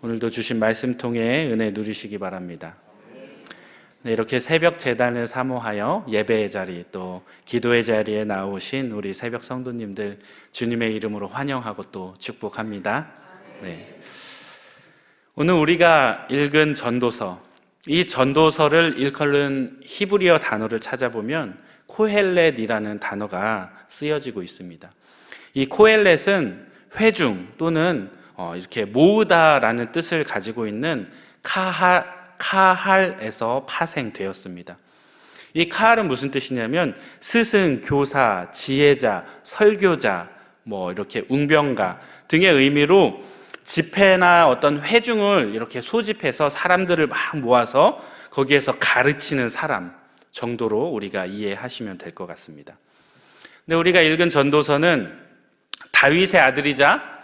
오늘도 주신 말씀 통해 은혜 누리시기 바랍니다. 네, 이렇게 새벽 제단을 사모하여 예배의 자리 또 기도의 자리에 나오신 우리 새벽 성도님들 주님의 이름으로 환영하고 또 축복합니다. 네. 오늘 우리가 읽은 전도서, 이 전도서를 일컬은 히브리어 단어를 찾아보면 코헬렛이라는 단어가 쓰여지고 있습니다. 이 코헬렛은 회중 또는 이렇게 모으다라는 뜻을 가지고 있는 카할에서 파생되었습니다. 이 카할은 무슨 뜻이냐면 스승, 교사, 지혜자, 설교자, 이렇게 웅병가 등의 의미로 집회나 어떤 회중을 이렇게 소집해서 사람들을 막 모아서 거기에서 가르치는 사람 정도로 우리가 이해하시면 될 것 같습니다. 근데 우리가 읽은 전도서는 다윗의 아들이자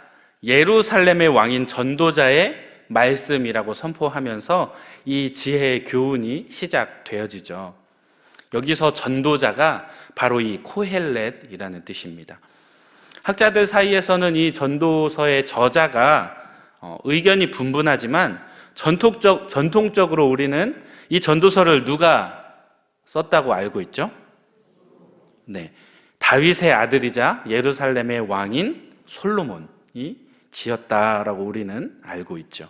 예루살렘의 왕인 전도자의 말씀이라고 선포하면서 이 지혜의 교훈이 시작되어지죠. 여기서 전도자가 바로 이 코헬렛이라는 뜻입니다. 학자들 사이에서는 이 전도서의 저자가 의견이 분분하지만 전통적으로 우리는 이 전도서를 누가 썼다고 알고 있죠? 네, 다윗의 아들이자 예루살렘의 왕인 솔로몬이 지었다라고 우리는 알고 있죠.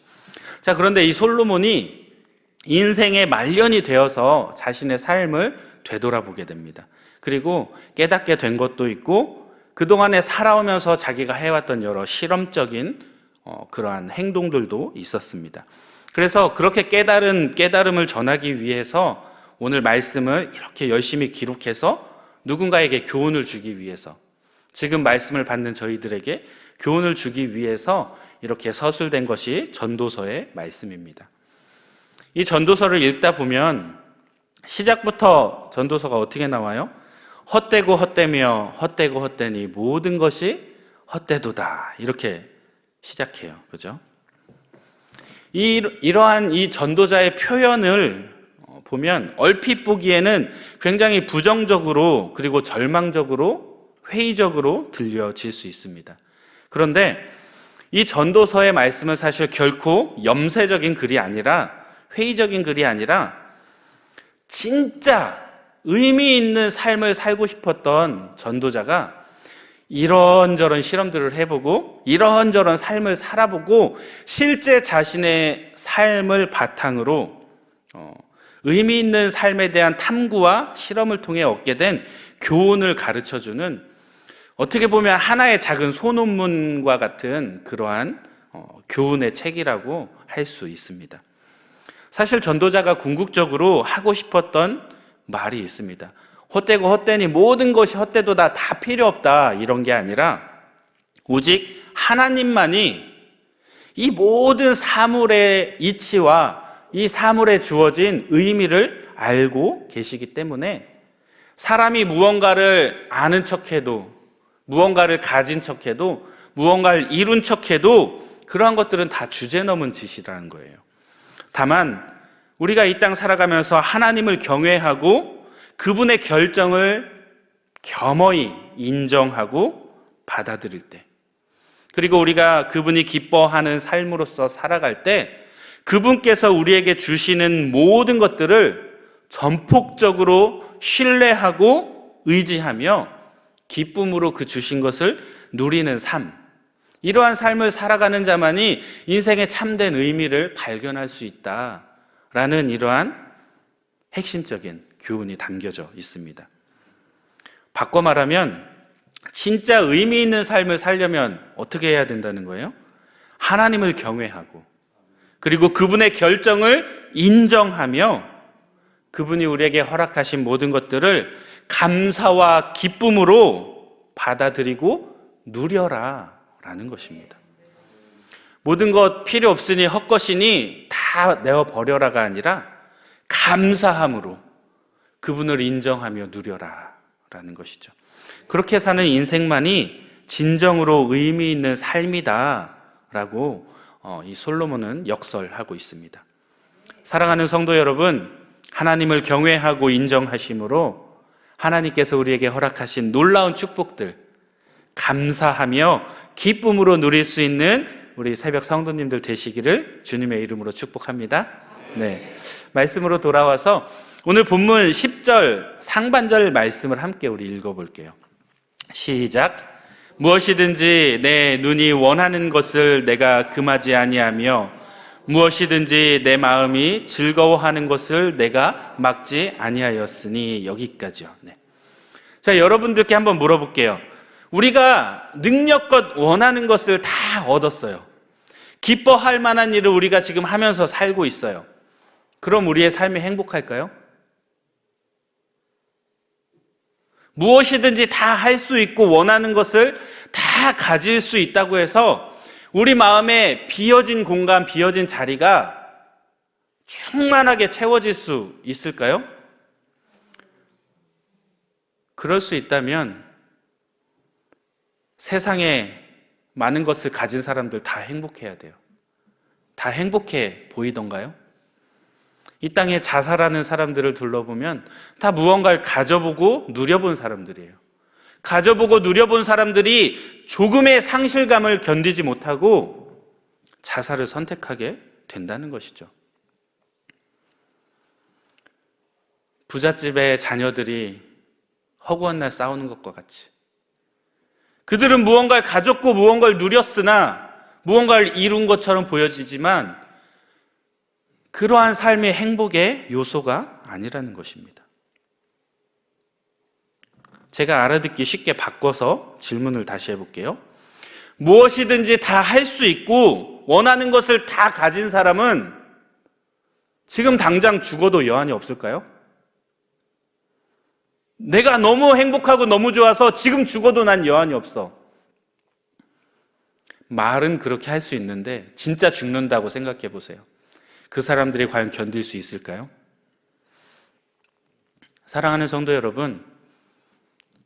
자, 그런데 이 솔로몬이 인생의 말년이 되어서 자신의 삶을 되돌아보게 됩니다. 그리고 깨닫게 된 것도 있고 그동안에 살아오면서 자기가 해왔던 여러 실험적인 그러한 행동들도 있었습니다. 그래서 그렇게 깨달음을 전하기 위해서 오늘 말씀을 이렇게 열심히 기록해서 누군가에게 교훈을 주기 위해서, 지금 말씀을 받는 저희들에게 교훈을 주기 위해서 이렇게 서술된 것이 전도서의 말씀입니다. 이 전도서를 읽다 보면 시작부터 전도서가 어떻게 나와요? 헛되고 헛되며 헛되고 헛되니 모든 것이 헛되도다, 이렇게 시작해요. 그죠? 이러한 이 전도자의 표현을 보면 얼핏 보기에는 굉장히 부정적으로 그리고 절망적으로 회의적으로 들려질 수 있습니다. 그런데 이 전도서의 말씀은 사실 결코 염세적인 글이 아니라, 회의적인 글이 아니라 진짜 의미 있는 삶을 살고 싶었던 전도자가 이런저런 실험들을 해보고 이런저런 삶을 살아보고 실제 자신의 삶을 바탕으로 의미 있는 삶에 대한 탐구와 실험을 통해 얻게 된 교훈을 가르쳐주는, 어떻게 보면 하나의 작은 소논문과 같은 그러한 교훈의 책이라고 할 수 있습니다. 사실 전도자가 궁극적으로 하고 싶었던 말이 있습니다. 헛되고 헛되니 모든 것이 헛되도다, 다 필요 없다, 이런 게 아니라 오직 하나님만이 이 모든 사물의 이치와 이 사물에 주어진 의미를 알고 계시기 때문에 사람이 무언가를 아는 척해도, 무언가를 가진 척해도, 무언가를 이룬 척해도 그러한 것들은 다 주제넘은 짓이라는 거예요. 다만 우리가 이 땅 살아가면서 하나님을 경외하고 그분의 결정을 겸허히 인정하고 받아들일 때, 그리고 우리가 그분이 기뻐하는 삶으로서 살아갈 때 그분께서 우리에게 주시는 모든 것들을 전폭적으로 신뢰하고 의지하며 기쁨으로 그 주신 것을 누리는 삶, 이러한 삶을 살아가는 자만이 인생의 참된 의미를 발견할 수 있다라는 이러한 핵심적인 교훈이 담겨져 있습니다. 바꿔 말하면 진짜 의미 있는 삶을 살려면 어떻게 해야 된다는 거예요? 하나님을 경외하고 그리고 그분의 결정을 인정하며 그분이 우리에게 허락하신 모든 것들을 감사와 기쁨으로 받아들이고 누려라 라는 것입니다. 모든 것 필요 없으니 헛것이니 다 내어버려라가 아니라 감사함으로 그분을 인정하며 누려라 라는 것이죠. 그렇게 사는 인생만이 진정으로 의미 있는 삶이다 라고 이 솔로몬은 역설하고 있습니다. 사랑하는 성도 여러분, 하나님을 경외하고 인정하심으로 하나님께서 우리에게 허락하신 놀라운 축복들 감사하며 기쁨으로 누릴 수 있는 우리 새벽 성도님들 되시기를 주님의 이름으로 축복합니다. 네. 말씀으로 돌아와서 오늘 본문 10절 상반절 말씀을 함께 우리 읽어볼게요. 시작. 무엇이든지 내 눈이 원하는 것을 내가 금하지 아니하며 무엇이든지 내 마음이 즐거워하는 것을 내가 막지 아니하였으니. 여기까지요. 네. 자, 여러분들께 한번 물어볼게요. 우리가 능력껏 원하는 것을 다 얻었어요. 기뻐할 만한 일을 우리가 지금 하면서 살고 있어요. 그럼 우리의 삶이 행복할까요? 무엇이든지 다 할 수 있고 원하는 것을 다 가질 수 있다고 해서 우리 마음에 비어진 공간, 비어진 자리가 충만하게 채워질 수 있을까요? 그럴 수 있다면 세상에 많은 것을 가진 사람들 다 행복해야 돼요. 다 행복해 보이던가요? 이 땅에 자살하는 사람들을 둘러보면 다 무언가를 가져보고 누려본 사람들이에요. 가져보고 누려본 사람들이 조금의 상실감을 견디지 못하고 자살을 선택하게 된다는 것이죠. 부잣집의 자녀들이 허구한 날 싸우는 것과 같이 그들은 무언가를 가졌고 무언가를 누렸으나 무언가를 이룬 것처럼 보여지지만 그러한 삶의 행복의 요소가 아니라는 것입니다. 제가 알아듣기 쉽게 바꿔서 질문을 다시 해볼게요. 무엇이든지 다 할 수 있고 원하는 것을 다 가진 사람은 지금 당장 죽어도 여한이 없을까요? 내가 너무 행복하고 너무 좋아서 지금 죽어도 난 여한이 없어. 말은 그렇게 할 수 있는데 진짜 죽는다고 생각해 보세요. 그 사람들이 과연 견딜 수 있을까요? 사랑하는 성도 여러분,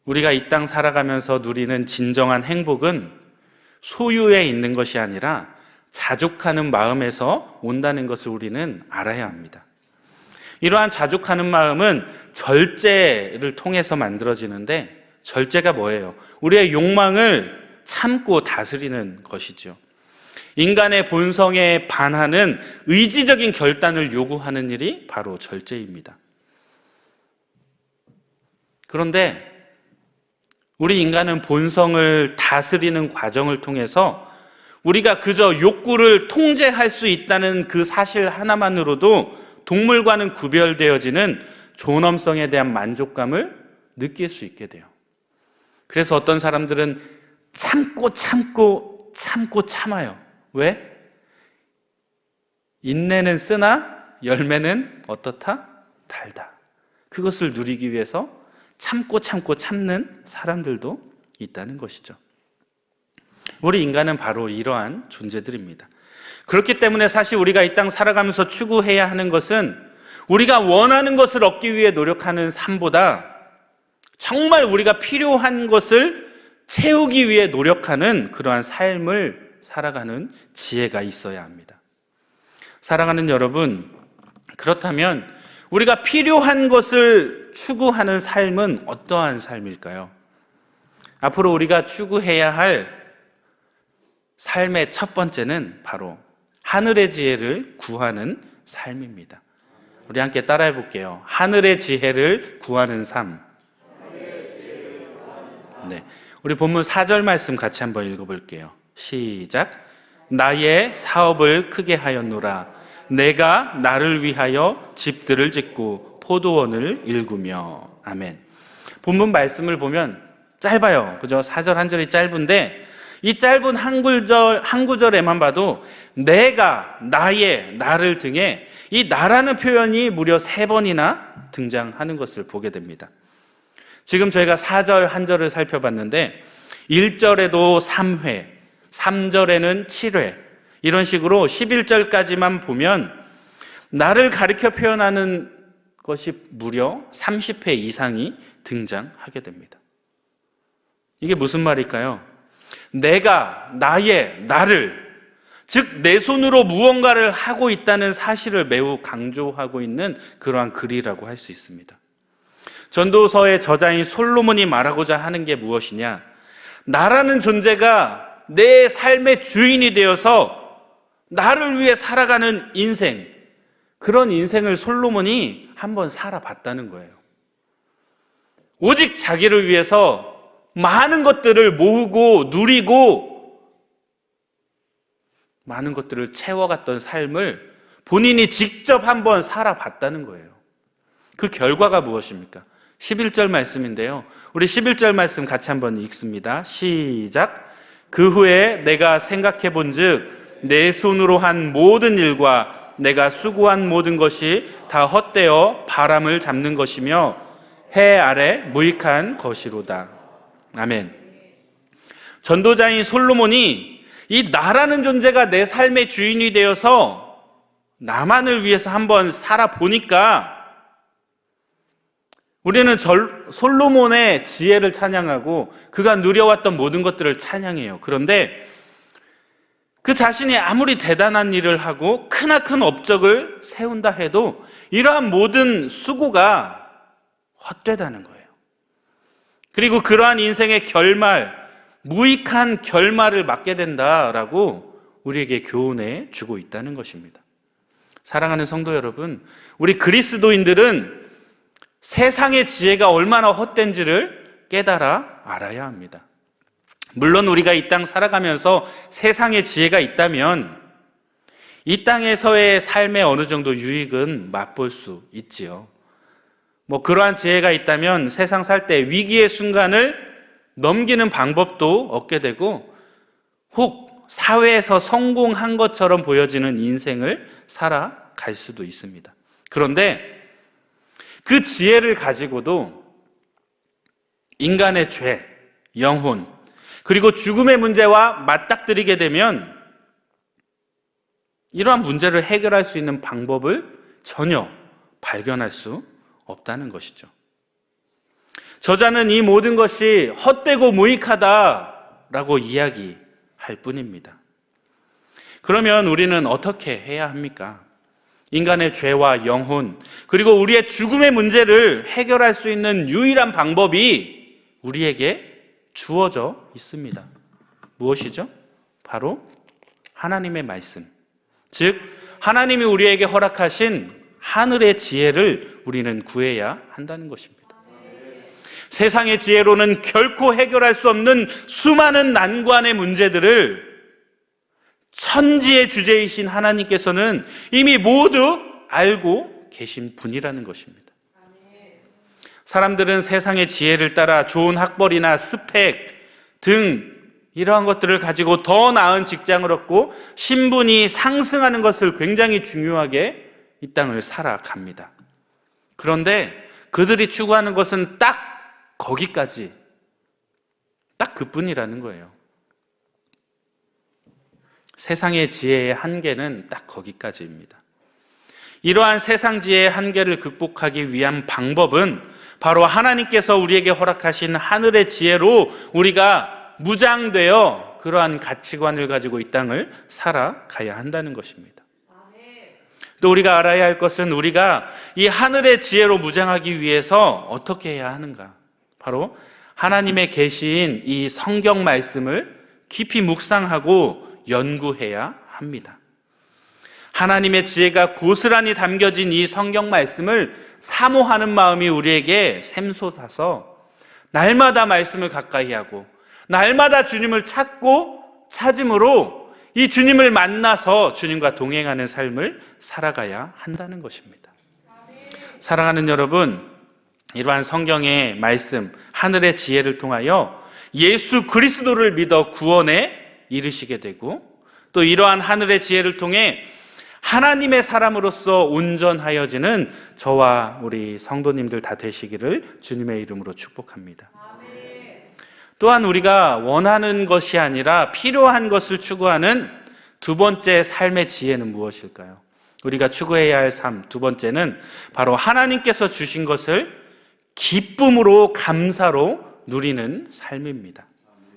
우리가 이 땅 살아가면서 누리는 진정한 행복은 소유에 있는 것이 아니라 자족하는 마음에서 온다는 것을 우리는 알아야 합니다. 이러한 자족하는 마음은 절제를 통해서 만들어지는데, 절제가 뭐예요? 우리의 욕망을 참고 다스리는 것이죠. 인간의 본성에 반하는 의지적인 결단을 요구하는 일이 바로 절제입니다. 그런데 우리 인간은 본성을 다스리는 과정을 통해서 우리가 그저 욕구를 통제할 수 있다는 그 사실 하나만으로도 동물과는 구별되어지는 존엄성에 대한 만족감을 느낄 수 있게 돼요. 그래서 어떤 사람들은 참고 참아요. 왜? 인내는 쓰나 열매는 어떻다? 달다. 그것을 누리기 위해서 참고 참는 사람들도 있다는 것이죠. 우리 인간은 바로 이러한 존재들입니다. 그렇기 때문에 사실 우리가 이 땅 살아가면서 추구해야 하는 것은 우리가 원하는 것을 얻기 위해 노력하는 삶보다 정말 우리가 필요한 것을 채우기 위해 노력하는 그러한 삶을 살아가는 지혜가 있어야 합니다. 사랑하는 여러분, 그렇다면 우리가 필요한 것을 추구하는 삶은 어떠한 삶일까요? 앞으로 우리가 추구해야 할 삶의 첫 번째는 바로 하늘의 지혜를 구하는 삶입니다. 우리 함께 따라해 볼게요. 하늘의 지혜를 구하는 삶. 네, 우리 본문 4절 말씀 같이 한번 읽어볼게요. 시작. 나의 사업을 크게 하였노라. 내가 나를 위하여 집들을 짓고 포도원을 일구며. 아멘. 본문 말씀을 보면 짧아요. 그죠? 4절 한 절이 짧은데 이 짧은 한 구절에만 봐도 내가, 나의, 나를 등에 이 나라는 표현이 무려 3번이나 등장하는 것을 보게 됩니다. 지금 저희가 4절 한 절을 살펴봤는데 1절에도 3회, 3절에는 7회, 이런 식으로 11절까지만 보면 나를 가리켜 표현하는 것이 무려 30회 이상이 등장하게 됩니다. 이게 무슨 말일까요? 내가, 나의, 나를, 즉 내 손으로 무언가를 하고 있다는 사실을 매우 강조하고 있는 그러한 글이라고 할 수 있습니다. 전도서의 저자인 솔로몬이 말하고자 하는 게 무엇이냐? 나라는 존재가 내 삶의 주인이 되어서 나를 위해 살아가는 인생, 그런 인생을 솔로몬이 한번 살아봤다는 거예요. 오직 자기를 위해서 많은 것들을 모으고 누리고 많은 것들을 채워갔던 삶을 본인이 직접 한번 살아봤다는 거예요. 그 결과가 무엇입니까? 11절 말씀인데요. 우리 11절 말씀 같이 한번 읽습니다. 시작. 그 후에 내가 생각해 본즉 내 손으로 한 모든 일과 내가 수고한 모든 것이 다 헛되어 바람을 잡는 것이며 해 아래 무익한 것이로다. 아멘. 전도자인 솔로몬이 이 나라는 존재가 내 삶의 주인이 되어서 나만을 위해서 한번 살아보니까 우리는 솔로몬의 지혜를 찬양하고 그가 누려왔던 모든 것들을 찬양해요. 그런데 그 자신이 아무리 대단한 일을 하고 크나큰 업적을 세운다 해도 이러한 모든 수고가 헛되다는 거예요. 그리고 그러한 인생의 결말, 무익한 결말을 맞게 된다라고 우리에게 교훈해 주고 있다는 것입니다. 사랑하는 성도 여러분, 우리 그리스도인들은 세상의 지혜가 얼마나 헛된지를 깨달아 알아야 합니다. 물론 우리가 이 땅 살아가면서 세상의 지혜가 있다면 이 땅에서의 삶의 어느 정도 유익은 맛볼 수 있지요. 그러한 지혜가 있다면 세상 살 때 위기의 순간을 넘기는 방법도 얻게 되고 혹 사회에서 성공한 것처럼 보여지는 인생을 살아갈 수도 있습니다. 그런데 그 지혜를 가지고도 인간의 죄, 영혼, 그리고 죽음의 문제와 맞닥뜨리게 되면 이러한 문제를 해결할 수 있는 방법을 전혀 발견할 수 없다는 것이죠. 저자는 이 모든 것이 헛되고 무익하다라고 이야기할 뿐입니다. 그러면 우리는 어떻게 해야 합니까? 인간의 죄와 영혼, 그리고 우리의 죽음의 문제를 해결할 수 있는 유일한 방법이 우리에게 주어져 있습니다. 무엇이죠? 바로 하나님의 말씀. 즉, 하나님이 우리에게 허락하신 하늘의 지혜를 우리는 구해야 한다는 것입니다. 세상의 지혜로는 결코 해결할 수 없는 수많은 난관의 문제들을 천지의 주제이신 하나님께서는 이미 모두 알고 계신 분이라는 것입니다. 사람들은 세상의 지혜를 따라 좋은 학벌이나 스펙 등 이러한 것들을 가지고 더 나은 직장을 얻고 신분이 상승하는 것을 굉장히 중요하게 이 땅을 살아갑니다. 그런데 그들이 추구하는 것은 딱 거기까지, 딱 그뿐이라는 거예요. 세상의 지혜의 한계는 딱 거기까지입니다. 이러한 세상 지혜의 한계를 극복하기 위한 방법은 바로 하나님께서 우리에게 허락하신 하늘의 지혜로 우리가 무장되어 그러한 가치관을 가지고 이 땅을 살아가야 한다는 것입니다. 또 우리가 알아야 할 것은 우리가 이 하늘의 지혜로 무장하기 위해서 어떻게 해야 하는가? 바로 하나님의 계시인 이 성경 말씀을 깊이 묵상하고 연구해야 합니다. 하나님의 지혜가 고스란히 담겨진 이 성경 말씀을 사모하는 마음이 우리에게 샘솟아서 날마다 말씀을 가까이 하고 날마다 주님을 찾고 찾음으로 이 주님을 만나서 주님과 동행하는 삶을 살아가야 한다는 것입니다. 사랑하는 여러분, 이러한 성경의 말씀, 하늘의 지혜를 통하여 예수 그리스도를 믿어 구원에 이르시게 되고 또 이러한 하늘의 지혜를 통해 하나님의 사람으로서 온전하여지는 저와 우리 성도님들 다 되시기를 주님의 이름으로 축복합니다. 또한 우리가 원하는 것이 아니라 필요한 것을 추구하는 두 번째 삶의 지혜는 무엇일까요? 우리가 추구해야 할 삶 두 번째는 바로 하나님께서 주신 것을 기쁨으로 감사로 누리는 삶입니다.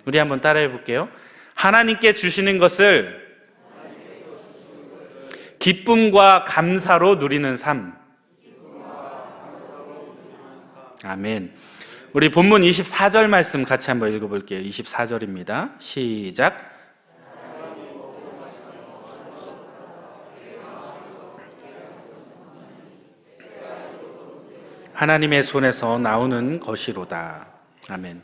우리 한번 따라해 볼게요. 하나님께 주시는 것을 기쁨과 감사로 누리는 삶. 아멘. 우리 본문 24절 말씀 같이 한번 읽어볼게요. 24절입니다. 시작. 하나님의 손에서 나오는 것이로다. 아멘.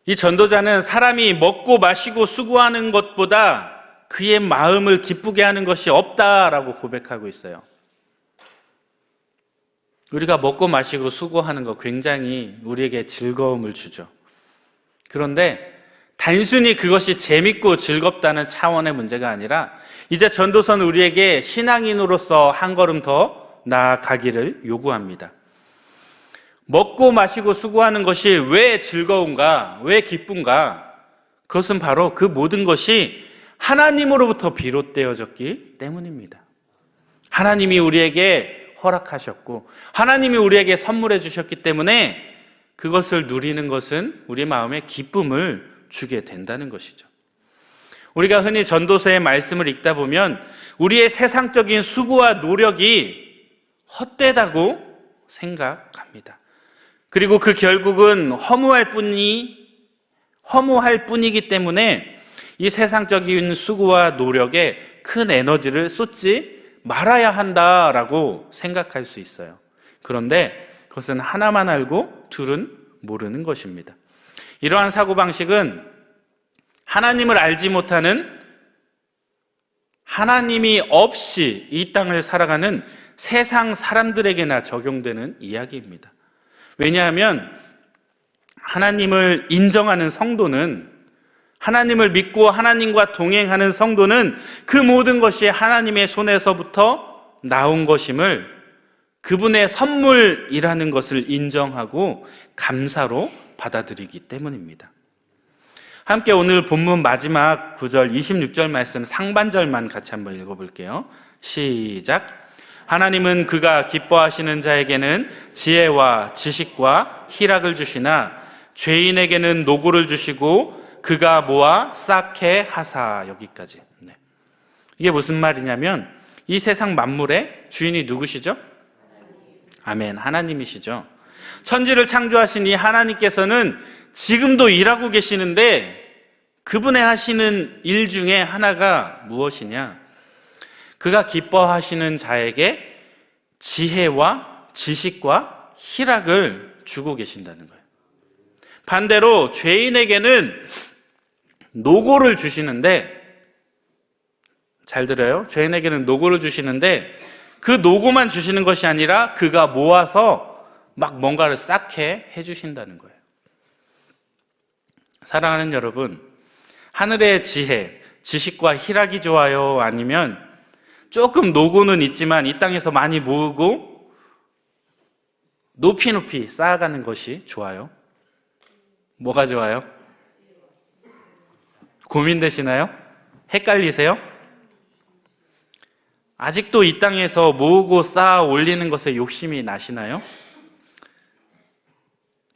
이 전도자는 사람이 먹고 마시고 수고하는 것보다 그의 마음을 기쁘게 하는 것이 없다라고 고백하고 있어요. 우리가 먹고 마시고 수고하는 것 굉장히 우리에게 즐거움을 주죠. 그런데 단순히 그것이 재밌고 즐겁다는 차원의 문제가 아니라 이제 전도서는 우리에게 신앙인으로서 한 걸음 더 나아가기를 요구합니다. 먹고 마시고 수고하는 것이 왜 즐거운가, 왜 기쁜가? 그것은 바로 그 모든 것이 하나님으로부터 비롯되어졌기 때문입니다. 하나님이 우리에게 허락하셨고 하나님이 우리에게 선물해 주셨기 때문에 그것을 누리는 것은 우리 마음에 기쁨을 주게 된다는 것이죠. 우리가 흔히 전도서의 말씀을 읽다 보면 우리의 세상적인 수고와 노력이 헛되다고 생각합니다. 그리고 그 결국은 허무할 뿐이기 때문에 이 세상적인 수고와 노력에 큰 에너지를 쏟지 말아야 한다라고 생각할 수 있어요. 그런데 그것은 하나만 알고 둘은 모르는 것입니다. 이러한 사고방식은 하나님을 알지 못하는, 하나님이 없이 이 땅을 살아가는 세상 사람들에게나 적용되는 이야기입니다. 왜냐하면 하나님을 인정하는 성도는, 하나님을 믿고 하나님과 동행하는 성도는 그 모든 것이 하나님의 손에서부터 나온 것임을, 그분의 선물이라는 것을 인정하고 감사로 받아들이기 때문입니다. 함께 오늘 본문 마지막 9절 26절 말씀 상반절만 같이 한번 읽어볼게요. 시작. 하나님은 그가 기뻐하시는 자에게는 지혜와 지식과 희락을 주시나 죄인에게는 노고를 주시고 그가 모아 쌓게 하사. 여기까지. 네. 이게 무슨 말이냐면 이 세상 만물의 주인이 누구시죠? 아멘. 하나님이시죠. 천지를 창조하신 이 하나님께서는 지금도 일하고 계시는데 그분의 하시는 일 중에 하나가 무엇이냐? 그가 기뻐하시는 자에게 지혜와 지식과 희락을 주고 계신다는 거예요. 반대로 죄인에게는 노고를 주시는데, 잘 들어요? 죄인에게는 노고를 주시는데 그 노고만 주시는 것이 아니라 그가 모아서 막 뭔가를 쌓게 해주신다는 거예요. 사랑하는 여러분, 하늘의 지혜, 지식과 희락이 좋아요? 아니면 조금 노고는 있지만 이 땅에서 많이 모으고 높이 높이 쌓아가는 것이 좋아요? 뭐가 좋아요? 고민되시나요? 헷갈리세요? 아직도 이 땅에서 모으고 쌓아 올리는 것에 욕심이 나시나요?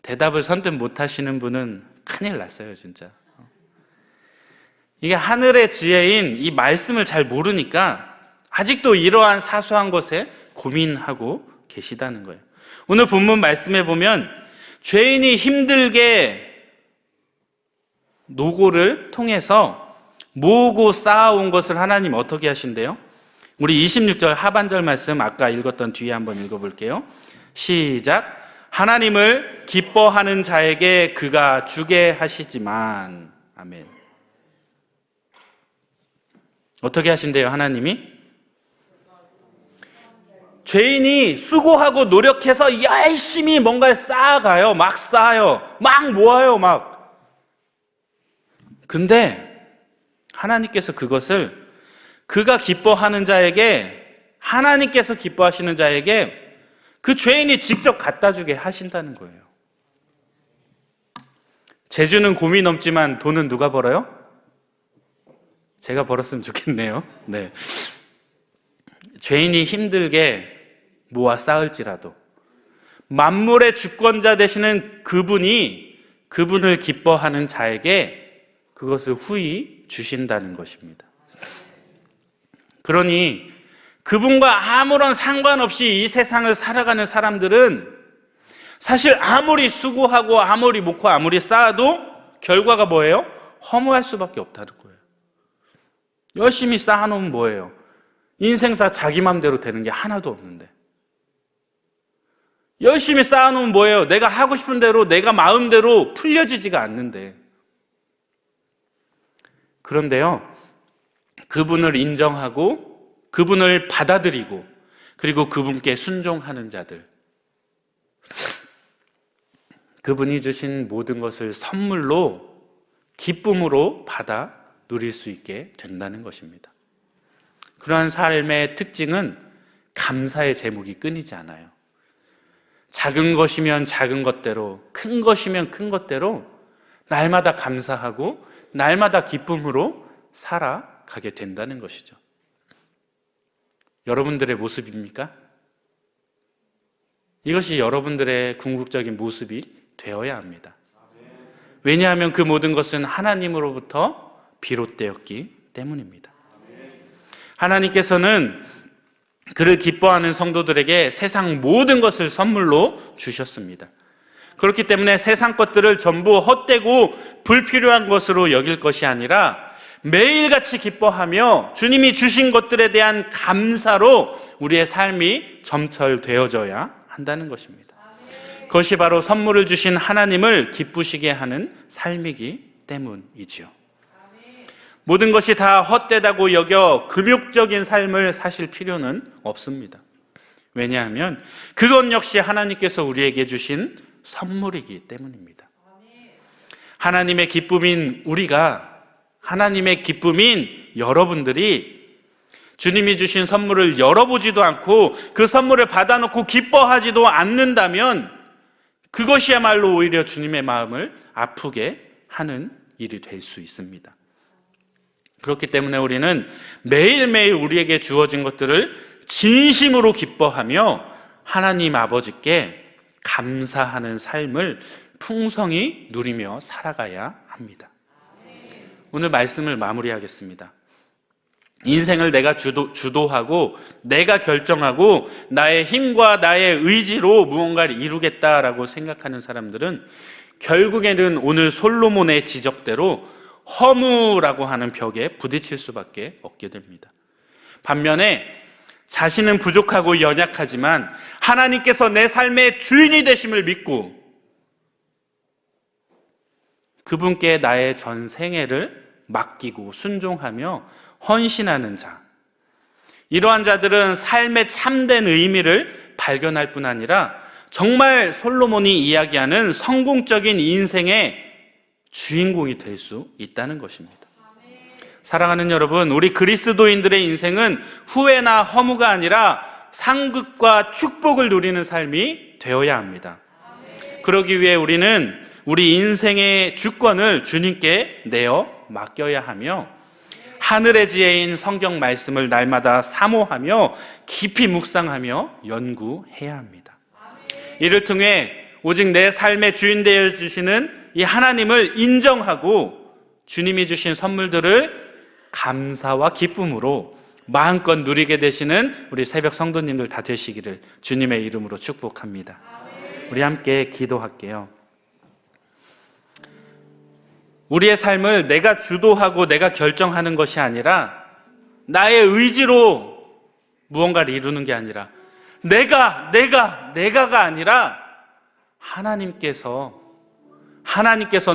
대답을 선뜻 못 하시는 분은 큰일 났어요, 진짜. 이게 하늘의 지혜인 이 말씀을 잘 모르니까 아직도 이러한 사소한 것에 고민하고 계시다는 거예요. 오늘 본문 말씀에 보면 죄인이 힘들게 노고를 통해서 모으고 쌓아온 것을 하나님 어떻게 하신대요? 우리 26절 하반절 말씀 아까 읽었던 뒤에 한번 읽어볼게요. 시작. 하나님을 기뻐하는 자에게 그가 주게 하시지만. 아멘. 어떻게 하신대요, 하나님이? 죄인이 수고하고 노력해서 열심히 뭔가를 쌓아가요. 막 쌓아요. 막 모아요, 막. 근데 하나님께서 그것을 그가 기뻐하는 자에게, 하나님께서 기뻐하시는 자에게 그 죄인이 직접 갖다 주게 하신다는 거예요. 재주는 곰이 넘지만 돈은 누가 벌어요? 제가 벌었으면 좋겠네요. 네. 죄인이 힘들게 모아 쌓을지라도 만물의 주권자 되시는 그분이 그분을 기뻐하는 자에게 그것을 후히 주신다는 것입니다. 그러니 그분과 아무런 상관없이 이 세상을 살아가는 사람들은 사실 아무리 수고하고 아무리 먹고 아무리 쌓아도 결과가 뭐예요? 허무할 수밖에 없다는 거예요. 열심히 쌓아놓으면 뭐예요? 인생사 자기 맘대로 되는 게 하나도 없는데. 열심히 쌓아놓으면 뭐예요? 내가 하고 싶은 대로, 내가 마음대로 풀려지지가 않는데. 그런데요, 그분을 인정하고 그분을 받아들이고 그리고 그분께 순종하는 자들, 그분이 주신 모든 것을 선물로 기쁨으로 받아 누릴 수 있게 된다는 것입니다. 그러한 삶의 특징은 감사의 제목이 끊이지 않아요. 작은 것이면 작은 것대로, 큰 것이면 큰 것대로 날마다 감사하고 날마다 기쁨으로 살아가게 된다는 것이죠. 여러분들의 모습입니까? 이것이 여러분들의 궁극적인 모습이 되어야 합니다. 왜냐하면 그 모든 것은 하나님으로부터 비롯되었기 때문입니다. 하나님께서는 그를 기뻐하는 성도들에게 세상 모든 것을 선물로 주셨습니다. 그렇기 때문에 세상 것들을 전부 헛되고 불필요한 것으로 여길 것이 아니라 매일같이 기뻐하며 주님이 주신 것들에 대한 감사로 우리의 삶이 점철되어져야 한다는 것입니다. 그것이 바로 선물을 주신 하나님을 기쁘시게 하는 삶이기 때문이지요. 모든 것이 다 헛되다고 여겨 금욕적인 삶을 사실 필요는 없습니다. 왜냐하면 그것 역시 하나님께서 우리에게 주신 선물이기 때문입니다. 하나님의 기쁨인 우리가, 하나님의 기쁨인 여러분들이 주님이 주신 선물을 열어보지도 않고 그 선물을 받아놓고 기뻐하지도 않는다면 그것이야말로 오히려 주님의 마음을 아프게 하는 일이 될 수 있습니다. 그렇기 때문에 우리는 매일매일 우리에게 주어진 것들을 진심으로 기뻐하며 하나님 아버지께 감사하는 삶을 풍성히 누리며 살아가야 합니다. 오늘 말씀을 마무리하겠습니다. 인생을 내가 주도하고 내가 결정하고 나의 힘과 나의 의지로 무언가를 이루겠다라고 생각하는 사람들은 결국에는 오늘 솔로몬의 지적대로 허무라고 하는 벽에 부딪힐 수밖에 없게 됩니다. 반면에 자신은 부족하고 연약하지만 하나님께서 내 삶의 주인이 되심을 믿고 그분께 나의 전 생애를 맡기고 순종하며 헌신하는 자, 이러한 자들은 삶의 참된 의미를 발견할 뿐 아니라 정말 솔로몬이 이야기하는 성공적인 인생의 주인공이 될 수 있다는 것입니다. 사랑하는 여러분, 우리 그리스도인들의 인생은 후회나 허무가 아니라 상급과 축복을 누리는 삶이 되어야 합니다. 그러기 위해 우리는 우리 인생의 주권을 주님께 내어 맡겨야 하며 하늘의 지혜인 성경 말씀을 날마다 사모하며 깊이 묵상하며 연구해야 합니다. 이를 통해 오직 내 삶의 주인 되어 주시는 이 하나님을 인정하고 주님이 주신 선물들을 감사와 기쁨으로 마음껏 누리게 되시는 우리 새벽 성도님들 다 되시기를 주님의 이름으로 축복합니다. 우리 함께 기도할게요. 우리의 삶을 내가 주도하고 내가 결정하는 것이 아니라 나의 의지로 무언가를 이루는 게 아니라 내가가 아니라 하나님께서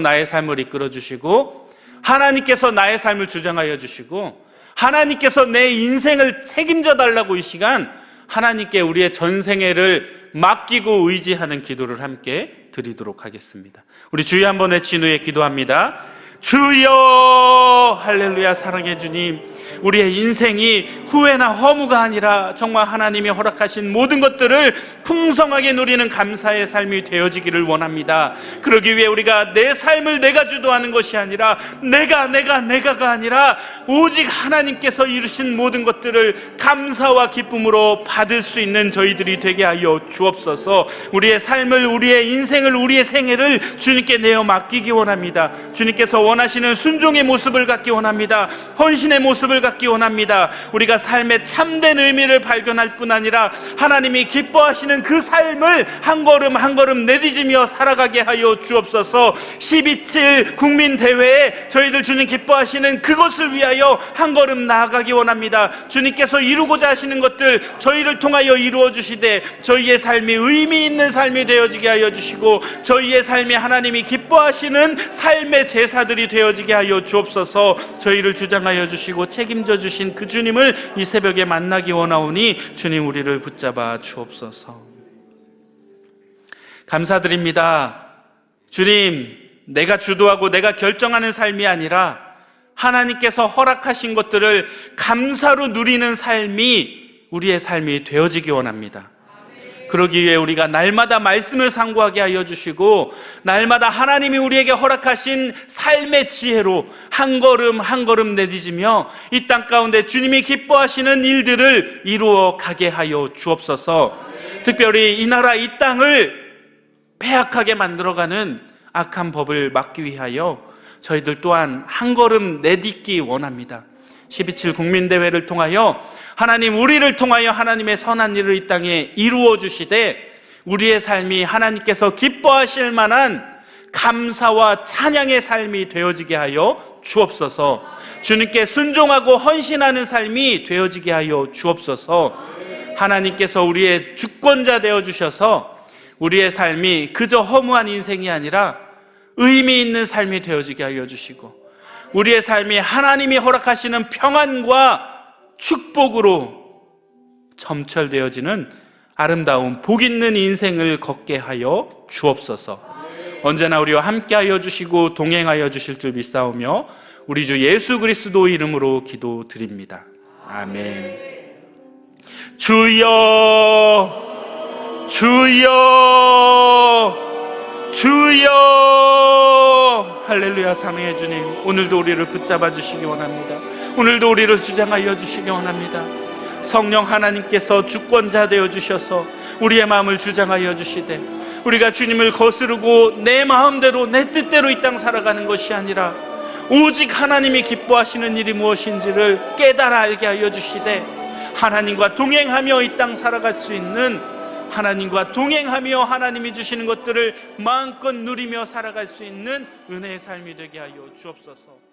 나의 삶을 이끌어 주시고 하나님께서 나의 삶을 주장하여 주시고 하나님께서 내 인생을 책임져 달라고 이 시간 하나님께 우리의 전생애를 맡기고 의지하는 기도를 함께 드리도록 하겠습니다. 우리 주여 한번 외친 후에 기도합니다. 주여, 할렐루야. 사랑해 주님, 우리의 인생이 후회나 허무가 아니라 정말 하나님이 허락하신 모든 것들을 풍성하게 누리는 감사의 삶이 되어지기를 원합니다. 그러기 위해 우리가 내 삶을 내가 주도하는 것이 아니라 내가가 아니라 오직 하나님께서 이루신 모든 것들을 감사와 기쁨으로 받을 수 있는 저희들이 되게 하여 주옵소서. 우리의 삶을, 우리의 인생을, 우리의 생애를 주님께 내어 맡기기 원합니다. 주님께서 원하시는 순종의 모습을 갖기 원합니다. 헌신의 모습을 소원을 갖기 원합니다. 우리가 삶의 참된 의미를 발견할 뿐 아니라 하나님이 기뻐하시는 그 삶을 한 걸음 한 걸음 내디지며 살아가게 하여 주옵소서. 12.7 국민대회에 저희들 주님 기뻐하시는 그것을 위하여 한 걸음 나아가기 원합니다. 주님께서 이루고자 하시는 것들 저희를 통하여 이루어 주시되 저희의 삶이 의미 있는 삶이 되어지게 하여 주시고 저희의 삶이 하나님이 기뻐하시는 삶의 제사들이 되어지게 하여 주옵소서. 저희를 주장하여 주시고 책임져 주신 그 주님을 이 새벽에 만나기 원하오니 주님 우리를 붙잡아 주옵소서. 감사드립니다. 주님, 내가 주도하고 내가 결정하는 삶이 아니라 하나님께서 허락하신 것들을 감사로 누리는 삶이 우리의 삶이 되어지기 원합니다. 그러기 위해 우리가 날마다 말씀을 상고하게 하여 주시고 날마다 하나님이 우리에게 허락하신 삶의 지혜로 한 걸음 한 걸음 내디지며 이 땅 가운데 주님이 기뻐하시는 일들을 이루어 가게 하여 주옵소서. 특별히 이 나라 이 땅을 패악하게 만들어가는 악한 법을 막기 위하여 저희들 또한 한 걸음 내딛기 원합니다. 12.7 국민대회를 통하여 하나님 우리를 통하여 하나님의 선한 일을 이 땅에 이루어 주시되 우리의 삶이 하나님께서 기뻐하실 만한 감사와 찬양의 삶이 되어지게 하여 주옵소서. 주님께 순종하고 헌신하는 삶이 되어지게 하여 주옵소서. 하나님께서 우리의 주권자 되어 주셔서 우리의 삶이 그저 허무한 인생이 아니라 의미 있는 삶이 되어지게 하여 주시고 우리의 삶이 하나님이 허락하시는 평안과 축복으로 점철되어지는 아름다운 복 있는 인생을 걷게 하여 주옵소서. 언제나 우리와 함께하여 주시고 동행하여 주실 줄 믿사오며 우리 주 예수 그리스도 이름으로 기도드립니다. 아멘. 주여 주여 주여. 할렐루야. 사랑의 주님, 오늘도 우리를 붙잡아 주시기 원합니다. 오늘도 우리를 주장하여 주시기 원합니다. 성령 하나님께서 주권자 되어 주셔서 우리의 마음을 주장하여 주시되 우리가 주님을 거스르고 내 마음대로 내 뜻대로 이 땅 살아가는 것이 아니라 오직 하나님이 기뻐하시는 일이 무엇인지를 깨달아 알게 하여 주시되 하나님과 동행하며 이 땅 살아갈 수 있는, 하나님과 동행하며 하나님이 주시는 것들을 마음껏 누리며 살아갈 수 있는 은혜의 삶이 되게 하여 주옵소서.